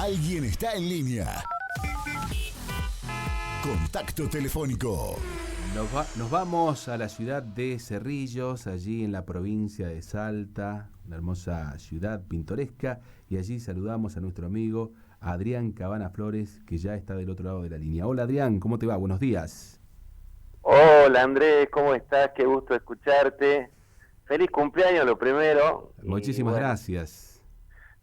Alguien está en línea. Contacto telefónico. Nos vamos a la ciudad de Cerrillos, allí en la provincia de Salta, una hermosa ciudad pintoresca, y allí saludamos a nuestro amigo Adrián Cabana Flores, que ya está del otro lado de la línea. Hola Adrián, ¿cómo te va? Buenos días. Hola Andrés, ¿cómo estás? Qué gusto escucharte. Feliz cumpleaños lo primero. Muchísimas gracias.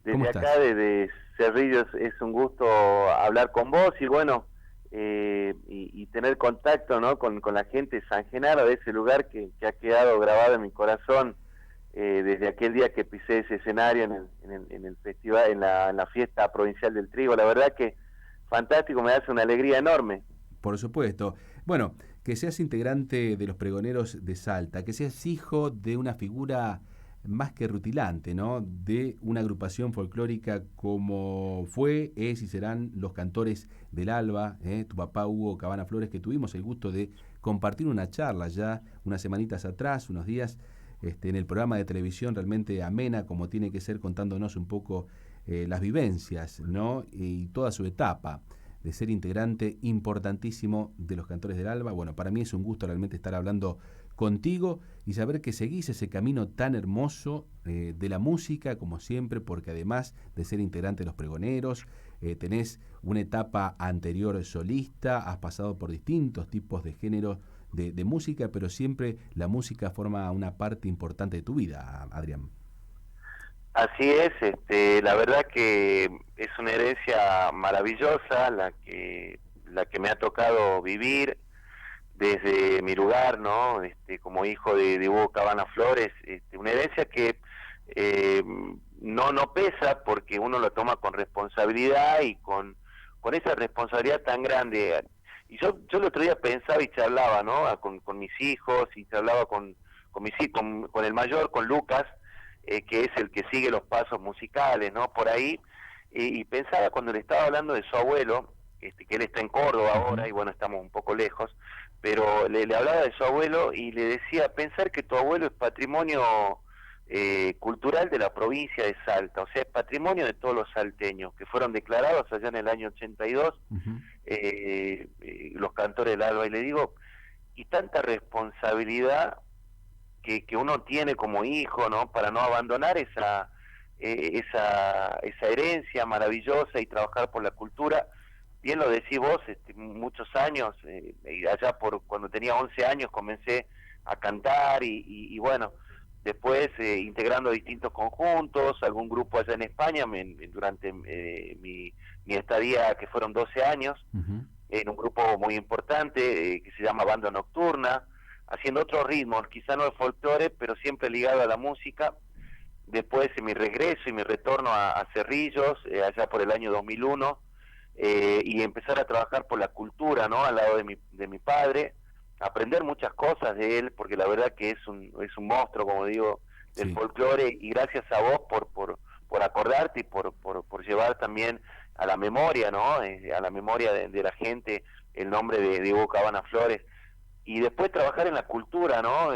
¿Cómo Desde estás? acá, desde Cerrillos, es un gusto hablar con vos y bueno, y tener contacto, ¿no? con la gente de San Genaro, de ese lugar que ha quedado grabado en mi corazón desde aquel día que pisé ese escenario en el festival, en la fiesta provincial del trigo. La verdad que fantástico, me hace una alegría enorme. Por supuesto. Bueno, que seas integrante de los Pregoneros de Salta, que seas hijo de una figura más que rutilante, ¿no? De una agrupación folclórica como fue, es y serán los Cantores del Alba, tu papá Hugo Cabana Flores, que tuvimos el gusto de compartir una charla ya unas semanitas atrás, unos días, en el programa de televisión realmente amena, como tiene que ser, contándonos un poco las vivencias, ¿no? Y toda su etapa de ser integrante importantísimo de los Cantores del Alba. Bueno, para mí es un gusto realmente estar hablando contigo y saber que seguís ese camino tan hermoso de la música, como siempre, porque además de ser integrante de los Pregoneros, tenés una etapa anterior solista, has pasado por distintos tipos de géneros de música, pero siempre la música forma una parte importante de tu vida, Adrián. Así es, la verdad que es una herencia maravillosa la que me ha tocado vivir desde mi lugar, ¿no? Como hijo de Hugo Cabana Flores, una herencia que no pesa porque uno lo toma con responsabilidad y con esa responsabilidad tan grande. Y yo el otro día pensaba y charlaba, ¿no? Con mis hijos y charlaba con el mayor, con Lucas, que es el que sigue los pasos musicales, ¿no? Por ahí, y pensaba cuando le estaba hablando de su abuelo, que él está en Córdoba ahora, y bueno, estamos un poco lejos, pero le hablaba de su abuelo y le decía, pensar que tu abuelo es patrimonio cultural de la provincia de Salta, o sea, es patrimonio de todos los salteños, que fueron declarados allá en el año 82, los Cantores del Alba, y le digo, y tanta responsabilidad que uno tiene como hijo, ¿no? Para no abandonar esa herencia maravillosa y trabajar por la cultura. Bien lo decís vos, muchos años, y allá por cuando tenía 11 años comencé a cantar y bueno, después integrando distintos conjuntos, algún grupo allá en España, durante mi estadía, que fueron 12 años, en un grupo muy importante que se llama Banda Nocturna, haciendo otros ritmos, quizá no de folclore, pero siempre ligado a la música. Después mi regreso y mi retorno a Cerrillos, allá por el año 2001, y empezar a trabajar por la cultura, ¿no? Al lado de mi padre, aprender muchas cosas de él, porque la verdad que es un monstruo, como digo, del folclore, y gracias a vos por acordarte y por llevar también a la memoria, ¿no? A la memoria de la gente el nombre de Hugo Cabana Flores. Y después trabajar en la cultura, ¿no?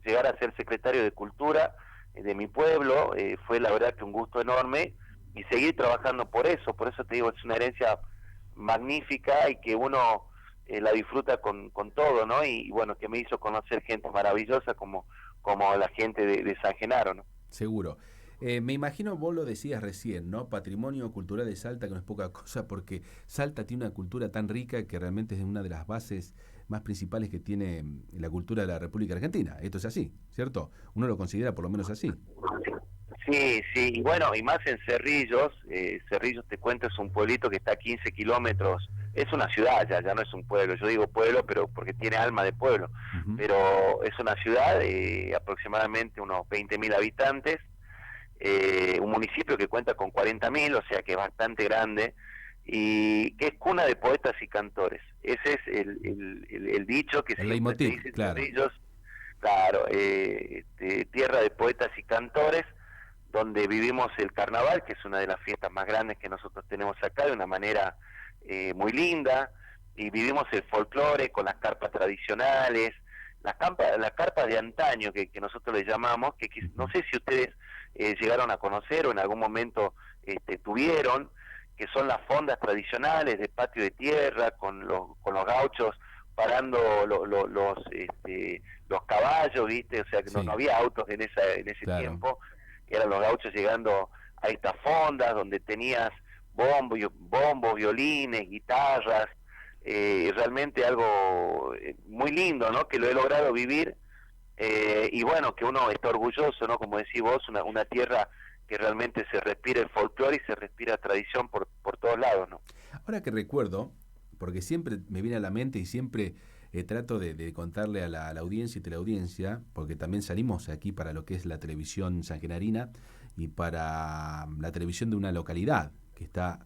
Llegar a ser secretario de Cultura de mi pueblo, fue la verdad que un gusto enorme, y seguir trabajando por eso te digo, es una herencia magnífica y que uno la disfruta con todo, ¿no? Y bueno, que me hizo conocer gente maravillosa como la gente de San Genaro, ¿no? Seguro. Me imagino, vos lo decías recién, ¿no? Patrimonio cultural de Salta, que no es poca cosa, porque Salta tiene una cultura tan rica que realmente es una de las bases más principales que tiene la cultura de la República Argentina. Esto es así, ¿cierto? Uno lo considera por lo menos así. Sí, y bueno, y más en Cerrillos. Cerrillos, te cuento, es un pueblito que está a 15 kilómetros, es una ciudad, ya no es un pueblo, yo digo pueblo, pero porque tiene alma de pueblo, pero es una ciudad de aproximadamente unos 20.000 habitantes, un municipio que cuenta con 40.000, o sea que es bastante grande, y que es cuna de poetas y cantores. Ese es el dicho que El siempre se leitmotiv, dice en claro. Cerrillos, claro, tierra de poetas y cantores, donde vivimos el carnaval, que es una de las fiestas más grandes que nosotros tenemos acá, de una manera muy linda, y vivimos el folclore con las carpas tradicionales, las carpas de antaño que nosotros le llamamos, que no sé si ustedes llegaron a conocer o en algún momento tuvieron, que son las fondas tradicionales de patio de tierra, con los gauchos parando los caballos, ¿viste? O sea, que no había autos en ese claro. tiempo, eran los gauchos llegando a estas fondas donde tenías bombos, violines, guitarras, realmente algo muy lindo, ¿no? Que lo he logrado vivir, y bueno, que uno está orgulloso, ¿no? Como decís vos, una tierra que realmente se respira el folclore y se respira tradición por todos lados, ¿no? Ahora que recuerdo, porque siempre me viene a la mente y siempre trato de contarle a la audiencia y teleaudiencia, porque también salimos aquí para lo que es la televisión sangenarina y para la televisión de una localidad que está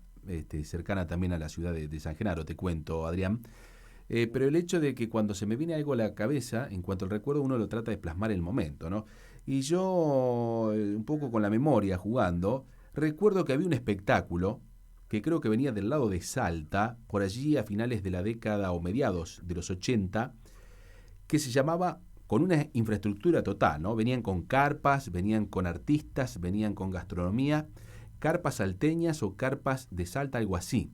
cercana también a la ciudad de San Genaro, te cuento, Adrián. Pero el hecho de que cuando se me viene algo a la cabeza, en cuanto al recuerdo, uno lo trata de plasmar el momento, ¿no? Y yo, un poco con la memoria, jugando, recuerdo que había un espectáculo que creo que venía del lado de Salta, por allí a finales de la década o mediados de los 80, que se llamaba con una infraestructura total, ¿no? Venían con carpas, venían con artistas, venían con gastronomía, carpas salteñas o carpas de Salta, algo así,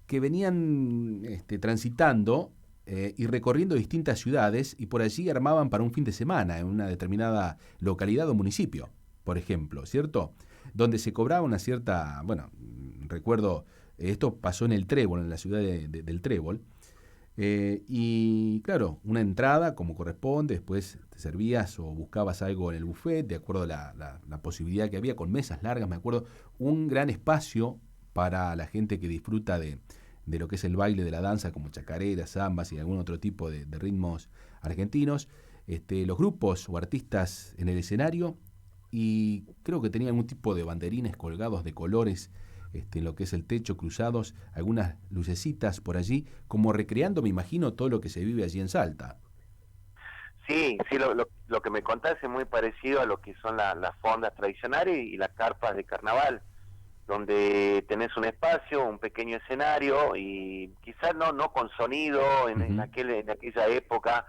que venían transitando y recorriendo distintas ciudades y por allí armaban para un fin de semana en una determinada localidad o municipio, por ejemplo, ¿cierto? Donde se cobraba una cierta, bueno, recuerdo, esto pasó en el Trébol, en la ciudad del Trébol, y claro, una entrada como corresponde, después te servías o buscabas algo en el buffet, de acuerdo a la posibilidad que había, con mesas largas, me acuerdo, un gran espacio para la gente que disfruta de lo que es el baile, de la danza, como chacareras, zambas y algún otro tipo de ritmos argentinos, los grupos o artistas en el escenario, y creo que tenía algún tipo de banderines colgados de colores en lo que es el techo, cruzados, algunas lucecitas por allí, como recreando, me imagino, todo lo que se vive allí en Salta. Sí, lo que me contás es muy parecido a lo que son las fondas tradicionales y las carpas de carnaval, donde tenés un espacio, un pequeño escenario y quizás no con sonido en aquella época,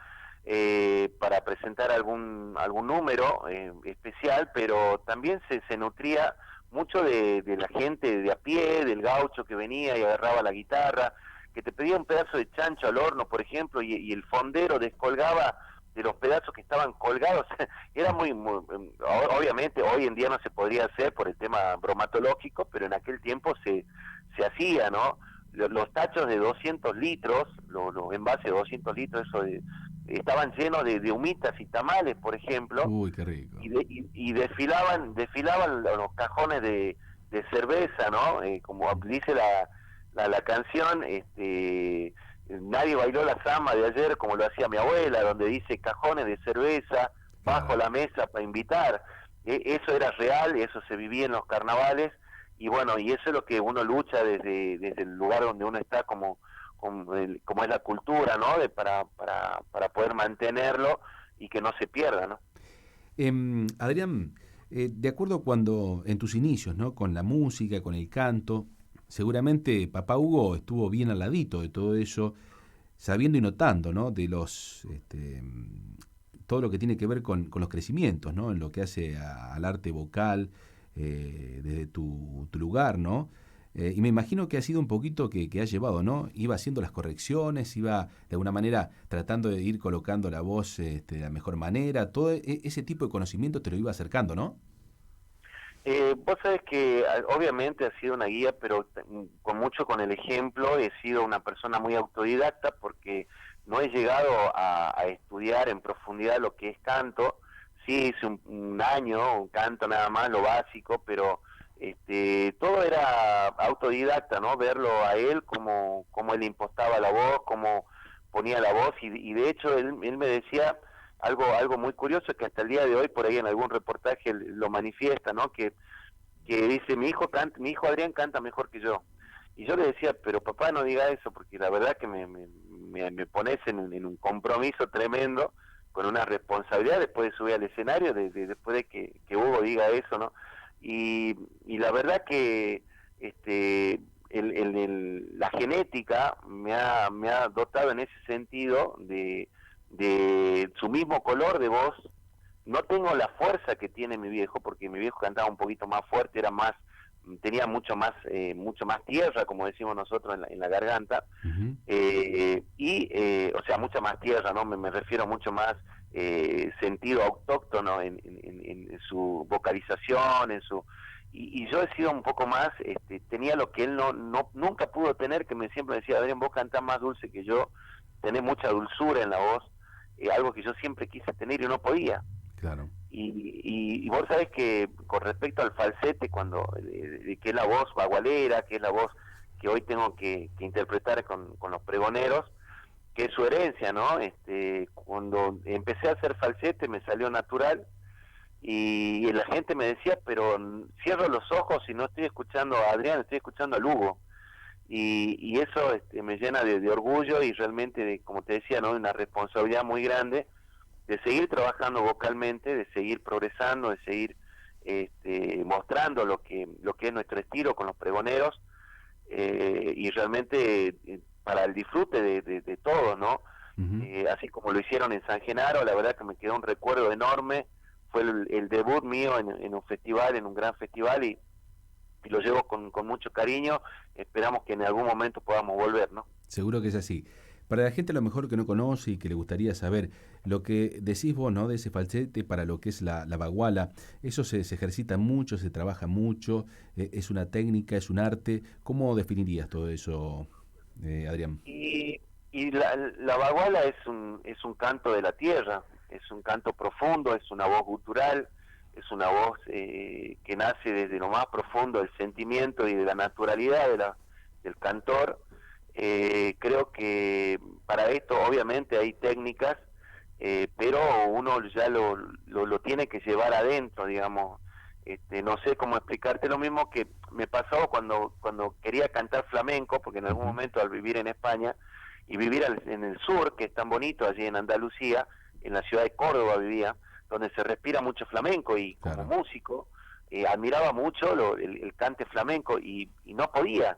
para presentar algún número especial, pero también se nutría mucho de la gente de a pie, del gaucho que venía y agarraba la guitarra, que te pedía un pedazo de chancho al horno, por ejemplo, y el fondero descolgaba de los pedazos que estaban colgados. Era obviamente hoy en día no se podría hacer por el tema bromatológico, pero en aquel tiempo se hacía, ¿no? Los tachos de 200 litros, los envases de 200 litros, estaban llenos de humitas y tamales, por ejemplo. Uy, qué rico. Y desfilaban los cajones de cerveza, ¿no? Como dice la canción, nadie bailó la samba de ayer como lo hacía mi abuela, donde dice cajones de cerveza bajo la mesa para invitar. Eso era real, eso se vivía en los carnavales, y bueno, y eso es lo que uno lucha desde el lugar donde uno está, como es la cultura, ¿no? Para poder mantenerlo y que no se pierda, ¿no? Adrián, de acuerdo cuando en tus inicios, ¿no? Con la música, con el canto, seguramente papá Hugo estuvo bien al ladito de todo eso, sabiendo y notando, ¿no? De los todo lo que tiene que ver con los crecimientos, ¿no? En lo que hace al arte vocal, desde tu lugar, ¿no? Y me imagino que ha sido un poquito que ha llevado, ¿no? Iba haciendo las correcciones, iba de alguna manera tratando de ir colocando la voz de la mejor manera, todo ese tipo de conocimiento te lo iba acercando, ¿no? Vos sabés que obviamente ha sido una guía, pero con el ejemplo. He sido una persona muy autodidacta porque no he llegado a estudiar en profundidad lo que es canto. Sí hice un año, un canto nada más, lo básico, pero todo era autodidacta, ¿no? Verlo a él, cómo él impostaba la voz, cómo ponía la voz, y de hecho él me decía algo muy curioso, que hasta el día de hoy por ahí en algún reportaje lo manifiesta, ¿no? Que dice, mi hijo Adrián canta mejor que yo. Y yo le decía, pero papá, no diga eso, porque la verdad que me pones en un compromiso tremendo, con una responsabilidad después de subir al escenario, después de que Hugo diga eso, ¿no? Y la verdad que la genética me ha dotado en ese sentido de su mismo color de voz. No tengo la fuerza que tiene mi viejo, porque mi viejo cantaba un poquito más fuerte, era más tenía mucho más tierra, como decimos nosotros en la garganta, Ujú. o sea, mucha más tierra, ¿no? Me refiero mucho más sentido autóctono en su vocalización, y yo he sido un poco más, tenía lo que él nunca pudo tener, que siempre decía, Adrián, vos cantás más dulce que yo, tenés mucha dulzura en la voz, algo que yo siempre quise tener y no podía. Claro. Y vos sabés que con respecto al falsete, que es la voz bagualera, que es la voz que hoy tengo que interpretar con los pregoneros, que es su herencia, ¿no? Cuando empecé a hacer falsete me salió natural, y la gente me decía, pero cierro los ojos y no estoy escuchando a Adrián, estoy escuchando a Lugo. Y eso me llena de orgullo y realmente, como te decía, ¿no? Una responsabilidad muy grande de seguir trabajando vocalmente, de seguir progresando, de seguir mostrando lo que es nuestro estilo con los pregoneros, y realmente para el disfrute de todos, ¿no? Ujú. Así como lo hicieron en San Genaro, la verdad que me quedó un recuerdo enorme. Fue el debut mío en un festival, en un gran festival, y lo llevo con mucho cariño. Esperamos que en algún momento podamos volver, ¿no? Seguro que es así. Para la gente a lo mejor que no conoce y que le gustaría saber lo que decís vos, ¿no? De ese falsete para lo que es la baguala, eso se ejercita mucho, se trabaja mucho, es una técnica, es un arte. ¿Cómo definirías todo eso, Adrián? Y la baguala es un canto de la tierra, es un canto profundo, es una voz gutural, es una voz que nace desde lo más profundo del sentimiento y de la naturalidad del cantor. Creo que para esto obviamente hay técnicas, pero uno ya lo tiene que llevar adentro, digamos. No sé cómo explicarte, lo mismo que me pasó cuando quería cantar flamenco, porque en algún Ujú. momento al vivir en España y vivir en el sur, que es tan bonito, allí en Andalucía, en la ciudad de Córdoba vivía, donde se respira mucho flamenco, y como Claro. músico admiraba mucho el cante flamenco, y no podía.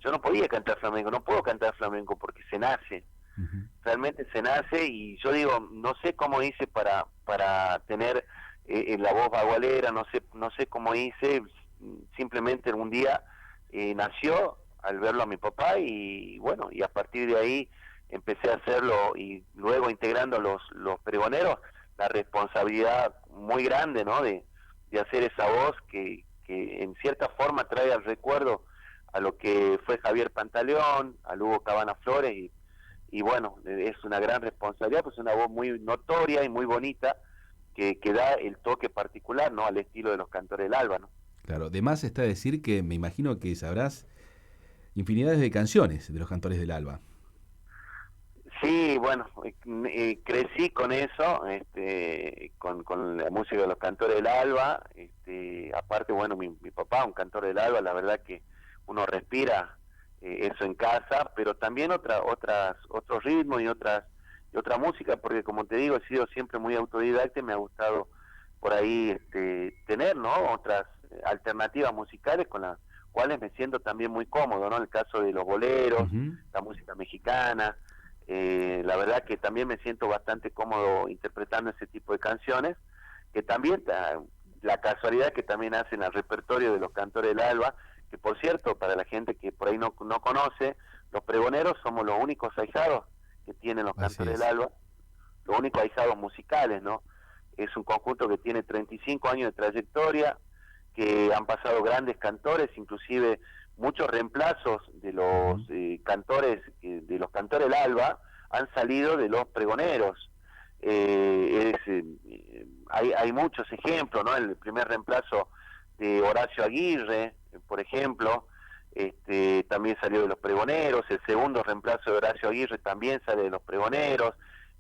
Yo no podía cantar flamenco, no puedo cantar flamenco porque se nace, Ujú. realmente se nace. Y yo digo, no sé cómo hice para tener la voz bagualera, no sé cómo hice. Simplemente un día nació al verlo a mi papá, y bueno, y a partir de ahí empecé a hacerlo, y luego integrando los pregoneros, la responsabilidad muy grande, ¿no? De hacer esa voz que en cierta forma trae al recuerdo a lo que fue Javier Pantaleón, a Lugo Cabana Flores, y bueno, es una gran responsabilidad, pues es una voz muy notoria y muy bonita, que da el toque particular, ¿no? Al estilo de los cantores del alba, ¿no? Claro. De más está decir que me imagino que sabrás infinidades de canciones de los cantores del alba. Sí, bueno, crecí con eso, con la música de los cantores del alba. Aparte, bueno, mi papá, un cantor del alba, la verdad que uno respira eso en casa, pero también otros ritmos y otra música, porque como te digo, he sido siempre muy autodidacta, y me ha gustado por ahí tener, ¿no? Otras alternativas musicales con las cuales me siento también muy cómodo, ¿no? En el caso de los boleros, Ujú. la música mexicana. La verdad que también me siento bastante cómodo interpretando ese tipo de canciones, que también, la casualidad que también hacen al repertorio de los cantores del alba, que por cierto, para la gente que por ahí no conoce, los pregoneros somos los únicos ahijados que tienen los Así cantores del es. alba, los únicos ahijados musicales, ¿no? Es un conjunto que tiene 35 años de trayectoria, que han pasado grandes cantores, inclusive muchos reemplazos de los Ujú. cantores, de los cantores del alba, han salido de los pregoneros. Hay muchos ejemplos, ¿no? El primer reemplazo de Horacio Aguirre, por ejemplo, también salió de los pregoneros. El segundo reemplazo de Horacio Aguirre también sale de los pregoneros.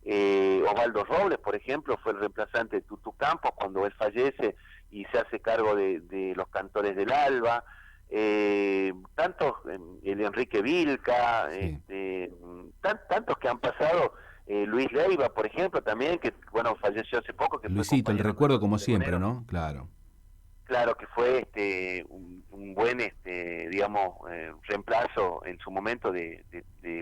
Osvaldo Robles, por ejemplo, fue el reemplazante de Tutu Campos cuando él fallece y se hace cargo de los cantores del alba. Tantos, el Enrique Vilca, Sí. tantos que han pasado. Luis Leiva, por ejemplo, también, que bueno, falleció hace poco, que fue Luisito, el compañero recuerdo nuestro de como siempre, pregonero. ¿no? Claro. Claro que fue un buen, digamos, reemplazo en su momento de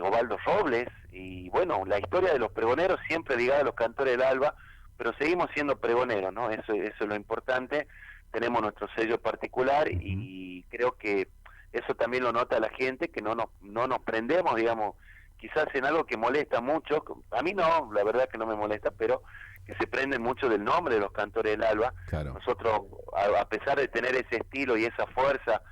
Osvaldo Robles. Y bueno, la historia de los pregoneros siempre ligada a los cantores del alba, pero seguimos siendo pregoneros, ¿no? Eso es lo importante. tenemos nuestro sello particular y creo que eso también lo nota la gente, que no nos prendemos, digamos, quizás en algo que molesta mucho. A mí no, la verdad que no me molesta, pero que se prenden mucho del nombre de los Cantores del Alba. Claro. Nosotros, a pesar de tener ese estilo y esa fuerza,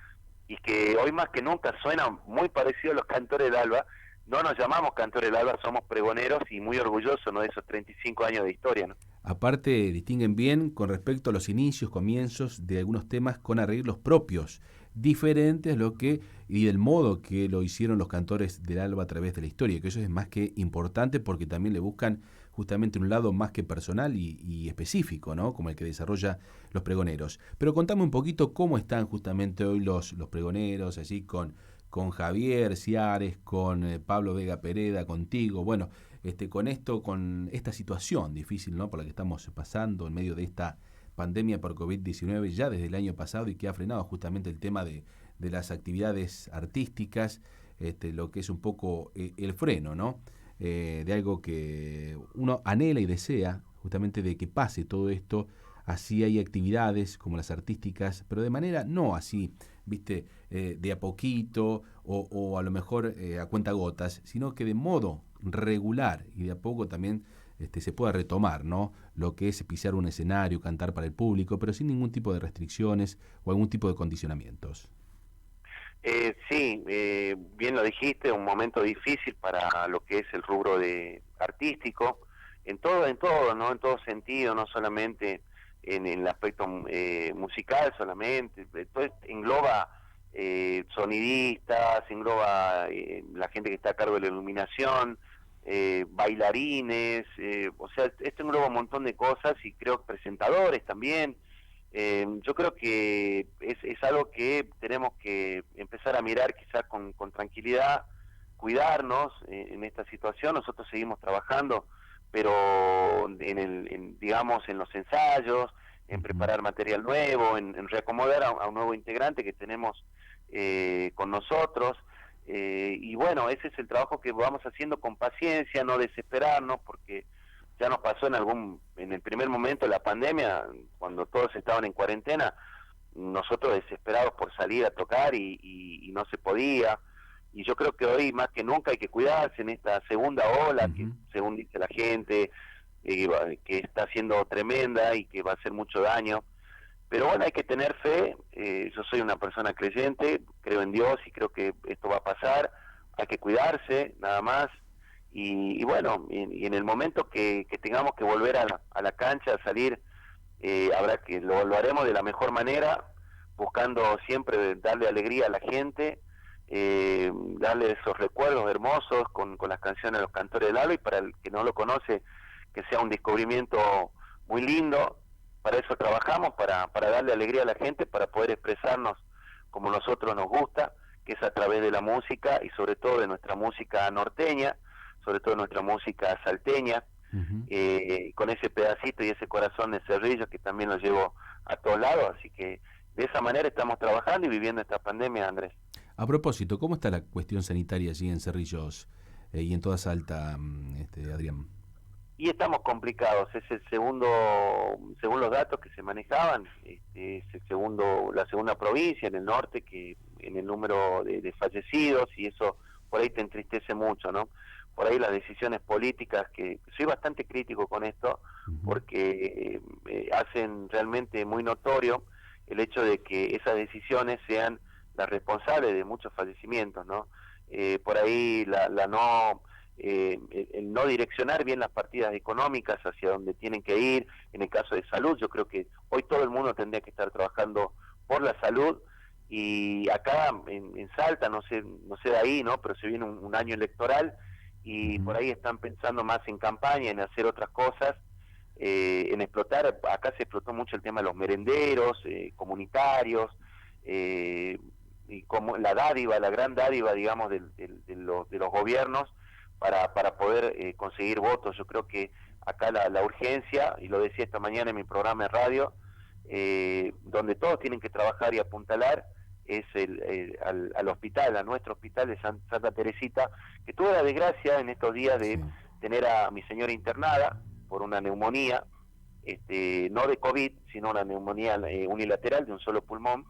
y que hoy más que nunca suena muy parecido a los Cantores del Alba, no nos llamamos Cantores del Alba, somos pregoneros y muy orgullosos, ¿no?, de esos 35 años de historia, ¿no? Aparte, distinguen bien con respecto a los inicios, comienzos de algunos temas con arreglos propios, diferentes a lo que y del modo que lo hicieron los Cantores del Alba a través de la historia, que eso es más que importante porque también le buscan justamente un lado más que personal y específico, ¿no?, como el que desarrolla los pregoneros. Pero contame un poquito cómo están justamente hoy los pregoneros, así con Javier Ciares, con Pablo Vega Pereda, contigo, bueno, con esto, con esta situación difícil, ¿no?, por la que estamos pasando en medio de esta pandemia por COVID-19 ya desde el año pasado y que ha frenado justamente el tema de las actividades artísticas, lo que es un poco el freno, ¿no?, de algo que uno anhela y desea justamente de que pase todo esto. Así hay actividades como las artísticas, pero de manera no así, viste, de a poquito o a lo mejor a cuentagotas, sino que de modo regular y de a poco también se pueda retomar, ¿no?, lo que es pisar un escenario, cantar para el público, pero sin ningún tipo de restricciones o algún tipo de condicionamientos. Sí, bien lo dijiste, un momento difícil para lo que es el rubro de artístico, en todo, ¿no?, en todo sentido, no solamente en el aspecto musical solamente, todo engloba sonidistas, engloba la gente que está a cargo de la iluminación, bailarines, o sea, esto engloba un montón de cosas y creo que presentadores también. Yo creo que es algo que tenemos que empezar a mirar quizás con tranquilidad, cuidarnos en esta situación. Nosotros seguimos trabajando, pero digamos, en los ensayos, en preparar material nuevo, en reacomodar a un nuevo integrante que tenemos con nosotros. Y bueno, ese es el trabajo que vamos haciendo con paciencia, no desesperarnos, porque ya nos pasó en el primer momento de la pandemia, cuando todos estaban en cuarentena, nosotros desesperados por salir a tocar y no se podía. Y yo creo que hoy más que nunca hay que cuidarse en esta segunda ola, que según dice la gente, que está siendo tremenda y que va a hacer mucho daño. Pero bueno, hay que tener fe. Yo soy una persona creyente, creo en Dios y creo que esto va a pasar. Hay que cuidarse, nada más. Y bueno, y en el momento que tengamos que volver a la cancha, a salir, habrá que lo haremos de la mejor manera, buscando siempre darle alegría a la gente, darle esos recuerdos hermosos con las canciones de los Cantores del Alba, y para el que no lo conoce, que sea un descubrimiento muy lindo. Para eso trabajamos, para darle alegría a la gente, para poder expresarnos como nosotros nos gusta, que es a través de la música y sobre todo de nuestra música norteña, sobre todo nuestra música salteña, con ese pedacito y ese corazón de Cerrillos que también lo llevo a todos lados. Así que de esa manera estamos trabajando y viviendo esta pandemia, Andrés. A propósito, ¿cómo está la cuestión sanitaria allí en Cerrillos y en toda Salta, Adrián? Y estamos complicados, es según los datos que se manejaban, es la segunda provincia en el norte que en el número de fallecidos, y eso por ahí te entristece mucho, ¿no? Por ahí las decisiones políticas, que soy bastante crítico con esto, porque hacen realmente muy notorio el hecho de que esas decisiones sean las responsables de muchos fallecimientos, ¿no? Por ahí el no direccionar bien las partidas económicas hacia donde tienen que ir. En el caso de salud, yo creo que hoy todo el mundo tendría que estar trabajando por la salud, y acá en Salta, no sé de ahí, ¿no?, pero se viene un año electoral y por ahí están pensando más en campaña, en hacer otras cosas, en explotar. Acá se explotó mucho el tema de los merenderos comunitarios, y como la gran dádiva, digamos, de los gobiernos para poder conseguir votos. Yo creo que acá la urgencia, y lo decía esta mañana en mi programa de radio, donde todos tienen que trabajar y apuntalar, es al hospital, a nuestro hospital de Santa Teresita, que tuve la desgracia en estos días de tener a mi señora internada por una neumonía. no de COVID, sino una neumonía unilateral de un solo pulmón,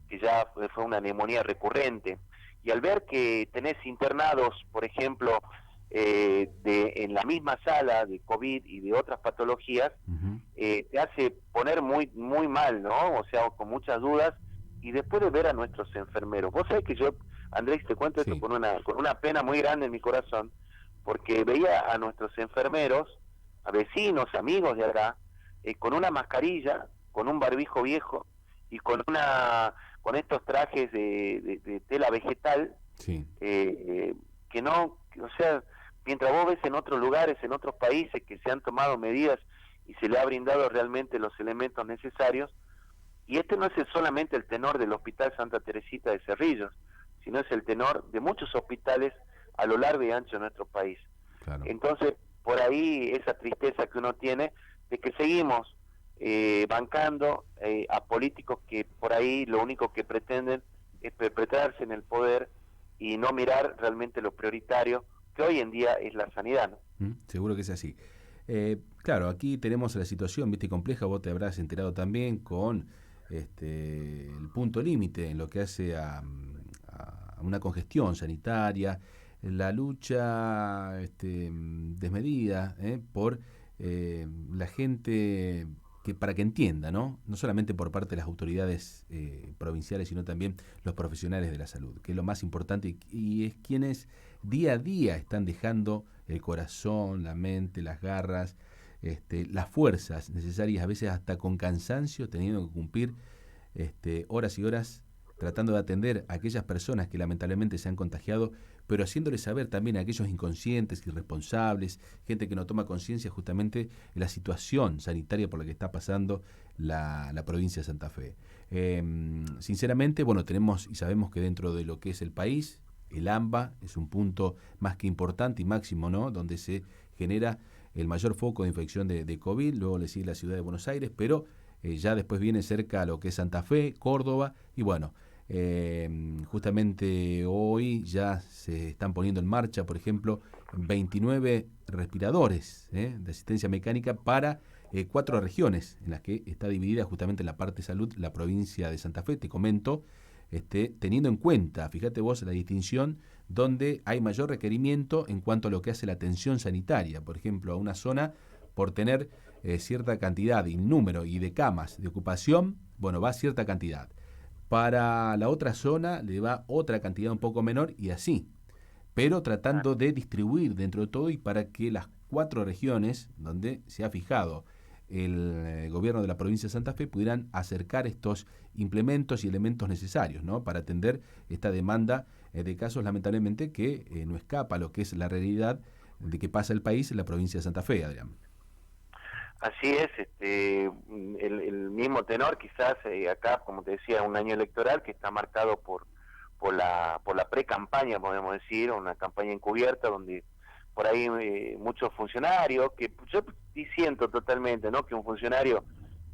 que ya fue una neumonía recurrente. Y al ver que tenés internados, por ejemplo, en la misma sala de COVID y de otras patologías, te hace poner muy mal, ¿no? O sea, con muchas dudas, y después de ver a nuestros enfermeros. Vos sabés que yo, Andrés, te cuento esto con una pena muy grande en mi corazón, porque veía a nuestros enfermeros, a vecinos, amigos de acá, con una mascarilla, con un barbijo viejo y con estos trajes de tela vegetal, que no, o sea, mientras vos ves en otros lugares, en otros países que se han tomado medidas y se le ha brindado realmente los elementos necesarios, y este no es solamente el tenor del Hospital Santa Teresita de Cerrillos, sino es el tenor de muchos hospitales a lo largo y ancho de nuestro país. Claro. Entonces, por ahí esa tristeza que uno tiene de que seguimos bancando a políticos que por ahí lo único que pretenden es perpetrarse en el poder y no mirar realmente lo prioritario, que hoy en día es la sanidad, ¿no? Seguro que es así. Claro, aquí tenemos la situación, viste, compleja, vos te habrás enterado también con el punto límite en lo que hace a una congestión sanitaria, la lucha desmedida por la gente, que para que entienda, ¿no? No solamente por parte de las autoridades provinciales, sino también los profesionales de la salud, que es lo más importante, y es quienes día a día están dejando el corazón, la mente, las garras, las fuerzas necesarias, a veces hasta con cansancio, teniendo que cumplir horas y horas tratando de atender a aquellas personas que lamentablemente se han contagiado, pero haciéndoles saber también a aquellos inconscientes, irresponsables, gente que no toma conciencia justamente de la situación sanitaria por la que está pasando la provincia de Santa Fe. Sinceramente, bueno, tenemos y sabemos que dentro de lo que es el país, el AMBA es un punto más que importante y máximo, ¿no?, donde se genera el mayor foco de infección de COVID, luego le sigue la ciudad de Buenos Aires, pero ya después viene cerca lo que es Santa Fe, Córdoba, y bueno, justamente hoy ya se están poniendo en marcha, por ejemplo, 29 respiradores de asistencia mecánica para 4 regiones, en las que está dividida justamente en la parte de salud la provincia de Santa Fe, te comento, teniendo en cuenta, fíjate vos, la distinción donde hay mayor requerimiento en cuanto a lo que hace la atención sanitaria, por ejemplo, a una zona por tener cierta cantidad y número y de camas de ocupación, bueno, va a cierta cantidad. Para la otra zona le va otra cantidad un poco menor y así, pero tratando de distribuir dentro de todo y para que las 4 regiones donde se ha fijado el gobierno de la provincia de Santa Fe pudieran acercar estos implementos y elementos necesarios, ¿no?, para atender esta demanda de casos lamentablemente que no escapa a lo que es la realidad de que pasa el país en la provincia de Santa Fe, Adrián. Así es, el mismo tenor quizás acá, como te decía, un año electoral que está marcado por la pre-campaña, podemos decir, una campaña encubierta donde por ahí muchos funcionarios, que yo disiento totalmente, ¿no?, que un funcionario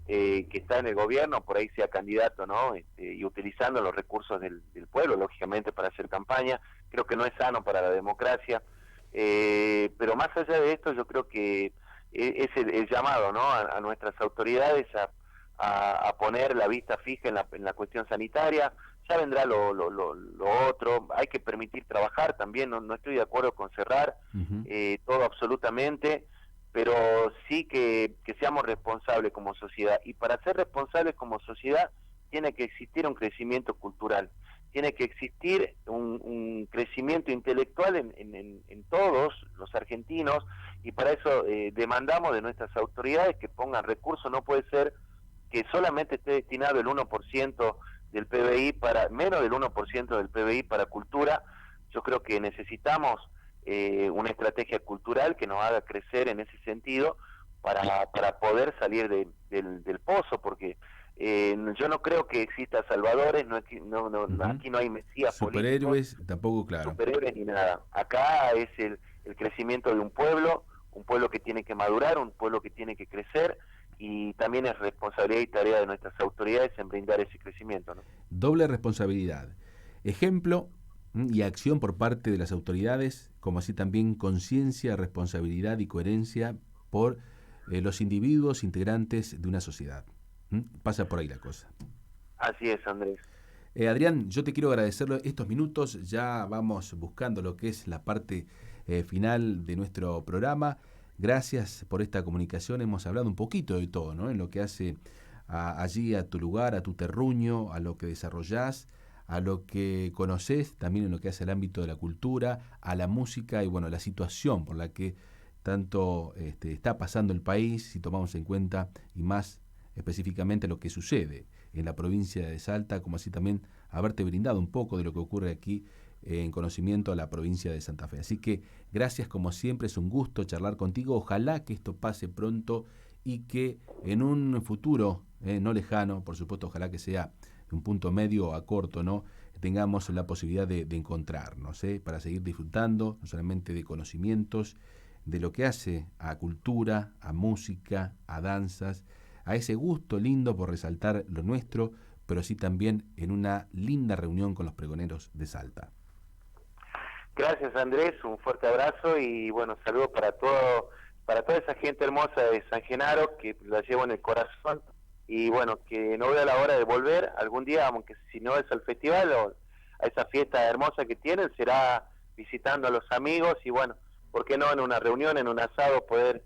que está en el gobierno por ahí sea candidato, ¿no?, y utilizando los recursos del pueblo, lógicamente, para hacer campaña. Creo que no es sano para la democracia, pero más allá de esto, yo creo que es el llamado, ¿no?, a nuestras autoridades a poner la vista fija en la cuestión sanitaria. Ya vendrá lo otro, hay que permitir trabajar también, no estoy de acuerdo con cerrar todo absolutamente, pero sí que seamos responsables como sociedad, y para ser responsables como sociedad tiene que existir un crecimiento cultural, tiene que existir un crecimiento intelectual en todos los argentinos, y para eso demandamos de nuestras autoridades que pongan recursos. No puede ser que solamente esté destinado el 1% del PBI menos del 1% del PBI para cultura. Yo creo que necesitamos una estrategia cultural que nos haga crecer en ese sentido para poder salir del pozo, porque yo no creo que exista salvadores, aquí no hay mesías superhéroes políticos, tampoco, claro, superhéroes ni nada. Acá es el crecimiento de un pueblo que tiene que madurar, un pueblo que tiene que crecer, y también es responsabilidad y tarea de nuestras autoridades en brindar ese crecimiento, ¿no? Doble responsabilidad, ejemplo y acción por parte de las autoridades, como así también conciencia, responsabilidad y coherencia por los individuos integrantes de una sociedad. Pasa por ahí la cosa. Así es, Andrés. Adrián, yo te quiero agradecer estos minutos, ya vamos buscando lo que es la parte final de nuestro programa. Gracias por esta comunicación, hemos hablado un poquito de todo, ¿no? En lo que hace allí a tu lugar, a tu terruño, a lo que desarrollás, a lo que conocés, también en lo que hace al ámbito de la cultura, a la música y bueno, la situación por la que tanto está pasando el país, si tomamos en cuenta y más específicamente lo que sucede en la provincia de Salta, como así también haberte brindado un poco de lo que ocurre aquí en conocimiento a la provincia de Santa Fe. Así que gracias como siempre, es un gusto charlar contigo, ojalá que esto pase pronto y que en un futuro no lejano, por supuesto, ojalá que sea un punto medio a corto, ¿no? Tengamos la posibilidad de encontrarnos, para seguir disfrutando no solamente de conocimientos, de lo que hace a cultura, a música, a danzas, a ese gusto lindo por resaltar lo nuestro, pero sí también en una linda reunión con los pregoneros de Salta. Gracias, Andrés, un fuerte abrazo y bueno, saludos para toda esa gente hermosa de San Genaro que la llevo en el corazón y bueno, que no veo la hora de volver algún día, aunque si no es al festival o a esa fiesta hermosa que tienen, será visitando a los amigos y bueno, ¿por qué no en una reunión, en un asado poder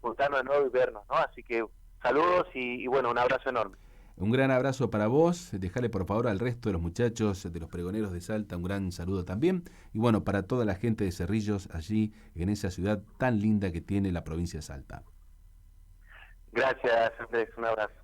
juntarnos de nuevo y vernos, ¿no? Así que saludos y bueno, un abrazo enorme. Un gran abrazo para vos, dejale por favor al resto de los muchachos de los pregoneros de Salta un gran saludo también, y bueno, para toda la gente de Cerrillos allí en esa ciudad tan linda que tiene la provincia de Salta. Gracias, Andrés, un abrazo.